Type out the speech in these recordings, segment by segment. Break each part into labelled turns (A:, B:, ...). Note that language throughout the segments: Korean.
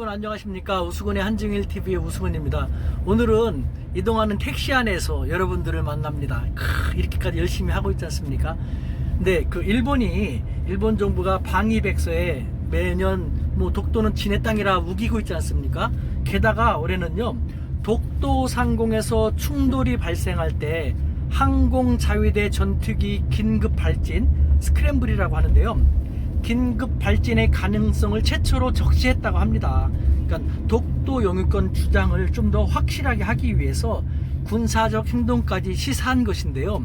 A: 여러분 안녕하십니까. 우수근의 한증일TV의 우수근입니다. 오늘은 이동하는 택시 안에서 여러분들을 만납니다. 이렇게까지 열심히 하고 있지 않습니까? 근데 그 일본 정부가 방위백서에 매년 독도는 지네 땅이라 우기고 있지 않습니까? 게다가 올해는요, 독도 상공에서 충돌이 발생할 때 항공자위대 전투기 긴급 발진 스크램블이라고 하는데요, 긴급 발진의 가능성을 최초로 적시했다고 합니다. 그러니까 독도 영유권 주장을 좀 더 확실하게 하기 위해서 군사적 행동까지 시사한 것인데요,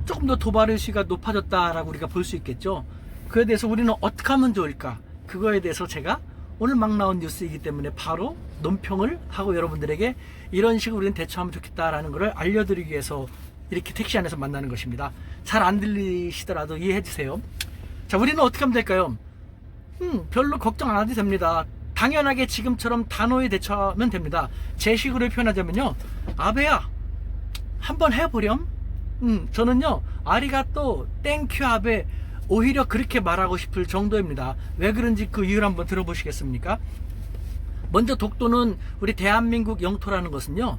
A: 조금 더 도발의 수위가 높아졌다라고 우리가 볼 수 있겠죠. 그에 대해서 우리는 어떻게 하면 좋을까, 그거에 대해서 제가 오늘 막 나온 뉴스이기 때문에 바로 논평을 하고 여러분들에게 이런 식으로 우리는 대처하면 좋겠다라는 것을 알려드리기 위해서 이렇게 택시 안에서 만나는 것입니다. 잘 안 들리시더라도 이해해 주세요. 자, 우리는 어떻게 하면 될까요? 별로 걱정 안 해도 됩니다. 당연하게 지금처럼 단호히 대처하면 됩니다. 제 식으로 표현하자면요, 아베야 한번 해보렴. 저는요, 아리가또 땡큐 아베, 오히려 그렇게 말하고 싶을 정도입니다. 왜 그런지 그 이유를 한번 들어보시겠습니까? 먼저 독도는 우리 대한민국 영토라는 것은요,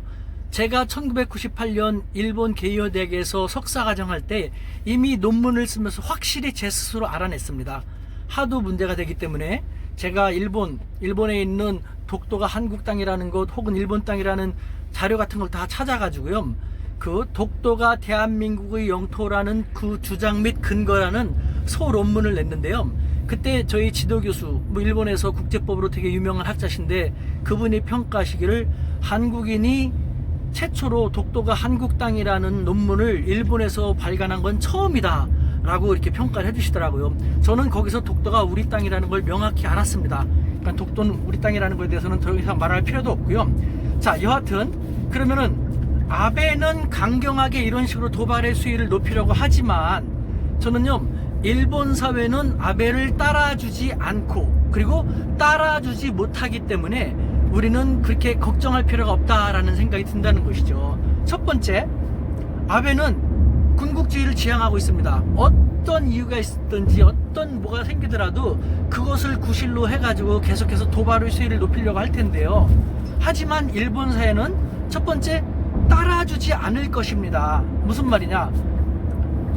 A: 제가 1998년 일본 게이오 대학에서 석사과정할 때 이미 논문을 쓰면서 확실히 제 스스로 알아냈습니다. 하도 문제가 되기 때문에 제가 일본에 있는 독도가 한국 땅이라는 것 혹은 일본 땅이라는 자료 같은 걸 다 찾아가지고요, 그 독도가 대한민국의 영토라는 그 주장 및 근거라는 소논문을 냈는데요, 그때 저희 지도교수, 일본에서 국제법으로 되게 유명한 학자신데 그분이 평가하시기를 한국인이 최초로 독도가 한국 땅이라는 논문을 일본에서 발간한 건 처음이다 라고 이렇게 평가를 해주시더라고요. 저는 거기서 독도가 우리 땅이라는 걸 명확히 알았습니다. 그러니까 독도는 우리 땅이라는 것에 대해서는 더 이상 말할 필요도 없고요. 자, 여하튼 그러면은 아베는 강경하게 이런 식으로 도발의 수위를 높이려고 하지만 저는요, 일본 사회는 아베를 따라주지 않고 그리고 따라주지 못하기 때문에 우리는 그렇게 걱정할 필요가 없다라는 생각이 든다는 것이죠. 첫 번째, 아베는 군국주의를 지향하고 있습니다. 어떤 이유가 있든지 어떤 뭐가 생기더라도 그것을 구실로 해가지고 계속해서 도발의 수위를 높이려고 할 텐데요, 하지만 일본 사회는 첫 번째, 따라주지 않을 것입니다. 무슨 말이냐,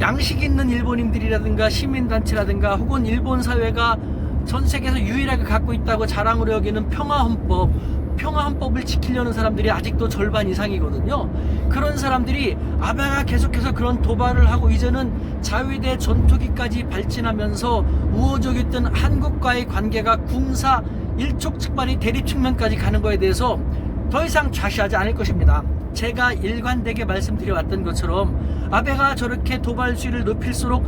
A: 양식 있는 일본인들이라든가 시민단체라든가 혹은 일본 사회가 전 세계에서 유일하게 갖고 있다고 자랑으로 여기는 평화헌법을 지키려는 사람들이 아직도 절반 이상이거든요. 그런 사람들이 아베가 계속해서 그런 도발을 하고 이제는 자위대 전투기까지 발진하면서 우호적이었던 한국과의 관계가 군사 일촉즉발의 대립 측면까지 가는 거에 대해서 더 이상 좌시하지 않을 것입니다. 제가 일관되게 말씀드려왔던 것처럼 아베가 저렇게 도발 수위를 높일수록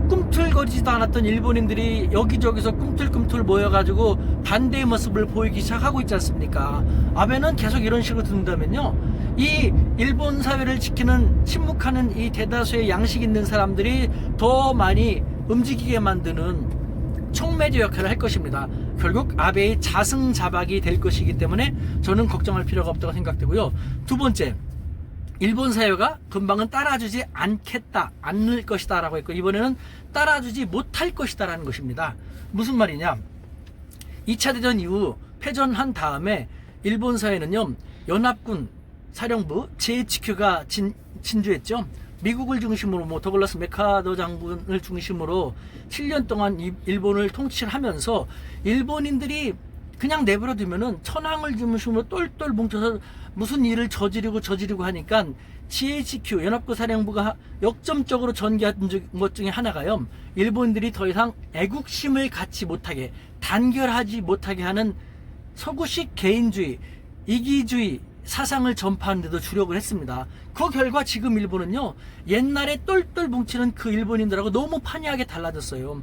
A: 꿈틀거리지도 않았던 일본인들이 여기저기서 꿈틀꿈틀 모여가지고 반대의 모습을 보이기 시작하고 있지 않습니까? 아베는 계속 이런 식으로 둔다면요, 이 일본 사회를 지키는 침묵하는 이 대다수의 양식 있는 사람들이 더 많이 움직이게 만드는 촉매제 역할을 할 것입니다. 결국 아베의 자승자박이 될 것이기 때문에 저는 걱정할 필요가 없다고 생각되고요. 두 번째, 일본 사회가 금방은 따라주지 않을 것이다 라고 했고, 이번에는 따라주지 못할 것이다 라는 것입니다. 무슨 말이냐, 2차 대전 이후 패전한 다음에 일본 사회는요, 연합군 사령부 GHQ가 진주했죠. 미국을 중심으로 더글라스 메카더 장군을 중심으로 7년 동안 일본을 통치를 하면서 일본인들이 그냥 내버려 두면은 천황을 중심으로 똘똘 뭉쳐서 무슨 일을 저지르고 하니까 GHQ 연합군 사령부가 역점적으로 전개한 것 중에 하나가요, 일본인들이 더 이상 애국심을 갖지 못하게, 단결하지 못하게 하는 서구식 개인주의, 이기주의 사상을 전파하는 데도 주력을 했습니다. 그 결과 지금 일본은요, 옛날에 똘똘 뭉치는 그 일본인들하고 너무 판이하게 달라졌어요.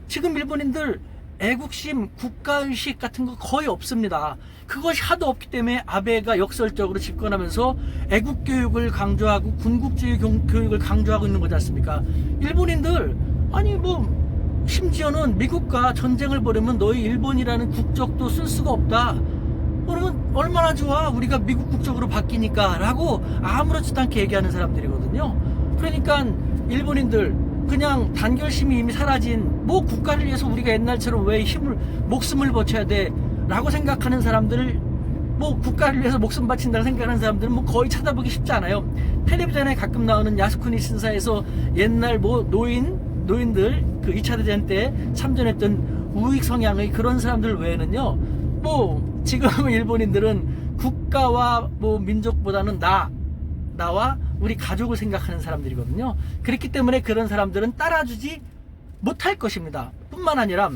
A: 지금 일본인들 애국심, 국가의식 같은 거 거의 없습니다. 그것이 하도 없기 때문에 아베가 역설적으로 집권하면서 애국교육을 강조하고 군국주의 교육을 강조하고 있는 거지 않습니까? 일본인들, 심지어는 미국과 전쟁을 벌이면 너희 일본이라는 국적도 쓸 수가 없다, 그러면 얼마나 좋아, 우리가 미국 국적으로 바뀌니까 라고 아무렇지도 않게 얘기하는 사람들이거든요. 그러니까 일본인들 그냥 단결심이 이미 사라진, 국가를 위해서 우리가 옛날처럼 왜 목숨을 버텨야 돼 라고 생각하는 사람들, 뭐 국가를 위해서 목숨 바친다고 생각하는 사람들은 뭐 거의 찾아보기 쉽지 않아요. 텔레비전에 가끔 나오는 야스쿠니 신사에서 옛날 뭐 노인들 그 2차 대전 때 참전했던 우익 성향의 그런 사람들 외에는요, 뭐 지금 일본인들은 국가와 뭐 민족보다는 나와 우리 가족을 생각하는 사람들이거든요. 그렇기 때문에 그런 사람들은 따라주지 못할 것입니다. 뿐만 아니라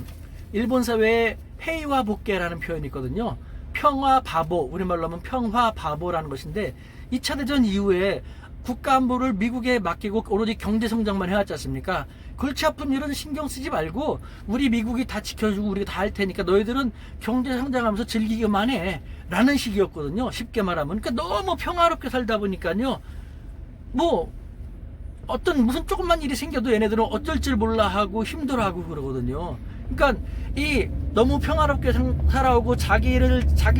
A: 일본 사회에 회의와 복개라는 표현이 있거든요. 평화 바보, 우리말로 하면 평화 바보라는 것인데, 2차 대전 이후에 국가 안보를 미국에 맡기고 오로지 경제 성장만 해왔지 않습니까? 골치 아픈 일은 신경 쓰지 말고 우리 미국이 다 지켜주고 우리가 다 할 테니까 너희들은 경제 성장하면서 즐기기만 해 라는 식이었거든요. 쉽게 말하면. 그러니까 너무 평화롭게 살다 보니까요, 뭐 어떤 무슨 조그만 일이 생겨도 얘네들은 어쩔 줄 몰라 하고 힘들어하고 그러거든요. 그러니까 이 너무 평화롭게 살아오고 자기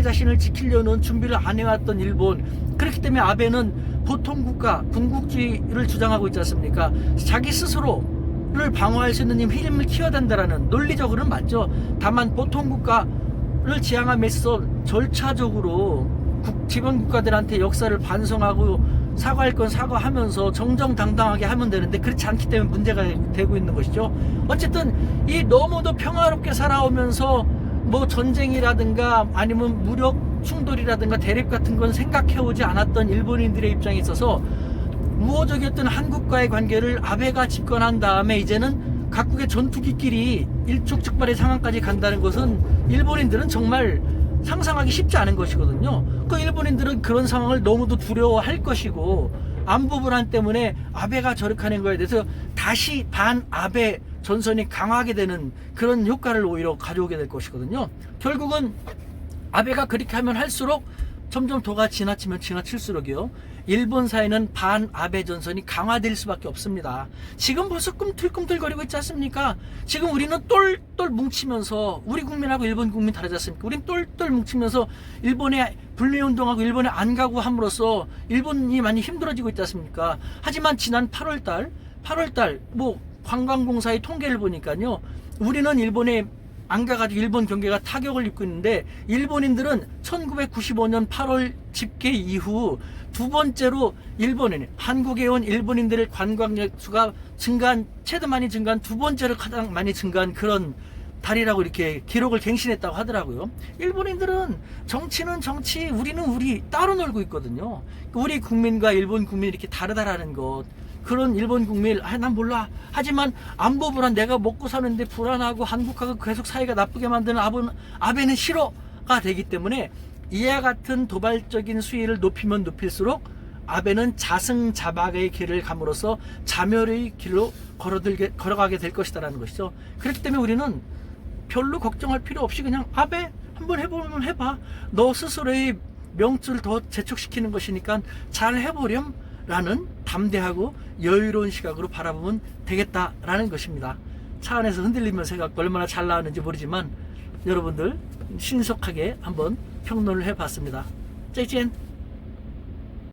A: 자신을 지키려는 준비를 안 해왔던 일본, 그렇기 때문에 아베는 보통국가 군국주의를 주장하고 있지 않습니까? 자기 스스로를 방어할 수 있는 힘을 키워야 된다라는, 논리적으로는 맞죠. 다만 보통국가를 지향함에 있어서 절차적으로 지방 국가들한테 역사를 반성하고 사과할 건 사과하면서 정정당당하게 하면 되는데, 그렇지 않기 때문에 문제가 되고 있는 것이죠. 어쨌든 이 너무도 평화롭게 살아오면서 뭐 전쟁이라든가 아니면 무력 충돌이라든가 대립 같은 건 생각해오지 않았던 일본인들의 입장에 있어서 우호적이었던 한국과의 관계를 아베가 집권한 다음에 이제는 각국의 전투기끼리 일촉즉발의 상황까지 간다는 것은 일본인들은 정말 상상하기 쉽지 않은 것이거든요. 그 일본인들은 그런 상황을 너무도 두려워할 것이고, 안보 불안 때문에 아베가 저렇게 거에 대해서 다시 반아베 전선이 강하게 되는 그런 효과를 오히려 가져오게 될 것이거든요. 결국은 아베가 그렇게 하면 할수록 점점 도가 지나치면 지나칠수록이요, 일본 사회는 반아베 전선이 강화될 수밖에 없습니다. 지금 벌써 꿈틀꿈틀거리고 있지 않습니까? 지금 우리는 똘똘 뭉치면서, 우리 국민하고 일본 국민 다르지 않습니까? 우린 똘똘 뭉치면서 일본에 불매운동하고 일본에 안 가고 함으로써 일본이 많이 힘들어지고 있지 않습니까? 하지만 지난 8월달 뭐 관광공사의 통계를 보니까요, 우리는 일본에 안 가가지고 일본 경제가 타격을 입고 있는데, 일본인들은 1995년 8월 집계 이후 두 번째로 한국에 온 일본인들의 관광객 수가 최대 많이 증가한, 두 번째로 가장 많이 증가한 그런 달이라고 이렇게 기록을 갱신했다고 하더라고요. 일본인들은 정치는 정치, 우리는 우리 따로 놀고 있거든요. 우리 국민과 일본 국민이 이렇게 다르다라는 것, 그런 일본 국민, 난 몰라. 하지만 안보 불안, 내가 먹고 사는데 불안하고 한국하고 계속 사이가 나쁘게 만드는 아베는 싫어가 되기 때문에, 이와 같은 도발적인 수위를 높이면 높일수록 아베는 자승자박의 길을 감으로써 자멸의 길로 걸어가게 될 것이다라는 것이죠. 그렇기 때문에 우리는 별로 걱정할 필요 없이 그냥 아베 한번 해보면 해봐. 너 스스로의 명줄을 더 재촉시키는 것이니까 잘 해보렴 라는 담대하고 여유로운 시각으로 바라보면 되겠다라는 것입니다. 차 안에서 흔들리면서 해갖고 얼마나 잘 나왔는지 모르지만 여러분들 신속하게 한번 평론을 해봤습니다. 짜이젠.